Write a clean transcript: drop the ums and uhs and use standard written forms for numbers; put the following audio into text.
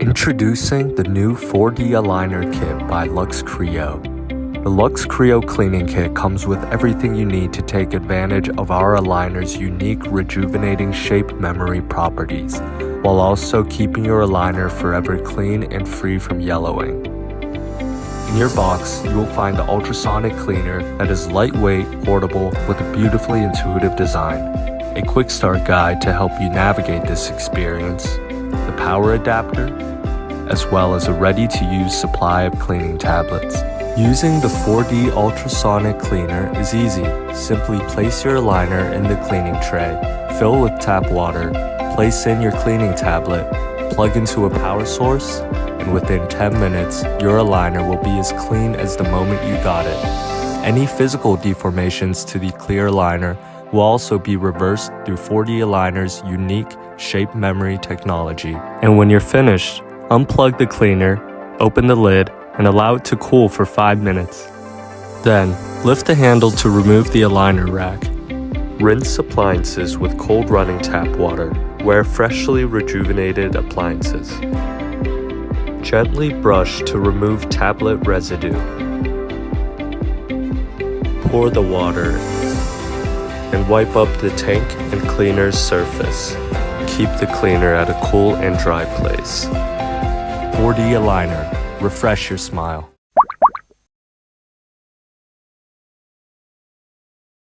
Introducing the new 4D Aligner Kit by LuxCreo. The LuxCreo cleaning kit comes with everything you need to take advantage of our aligner's unique rejuvenating shape memory properties, while also keeping your aligner forever clean and free from yellowing. In your box, you will find the ultrasonic cleaner that is lightweight, portable, with a beautifully intuitive design, a quick start guide to help you navigate this experience, the power adapter, as well as a ready-to-use supply of cleaning tablets. Using the 4D ultrasonic cleaner is easy. Simply place your aligner in the cleaning tray, fill with tap water, place in your cleaning tablet, plug into a power source, and within 10 minutes, your aligner will be as clean as the moment you got it. Any physical deformations to the clear aligner will also be reversed through 4D Aligner's unique shape memory technology. And when you're finished, unplug the cleaner, open the lid, and allow it to cool for 5 minutes. Then, lift the handle to remove the aligner rack. Rinse appliances with cold running tap water. Wear freshly rejuvenated appliances. Gently brush to remove tablet residue. Pour the water and wipe up the tank and cleaner's surface. Keep the cleaner at a cool and dry place. 4D Aligner. Refresh your smile.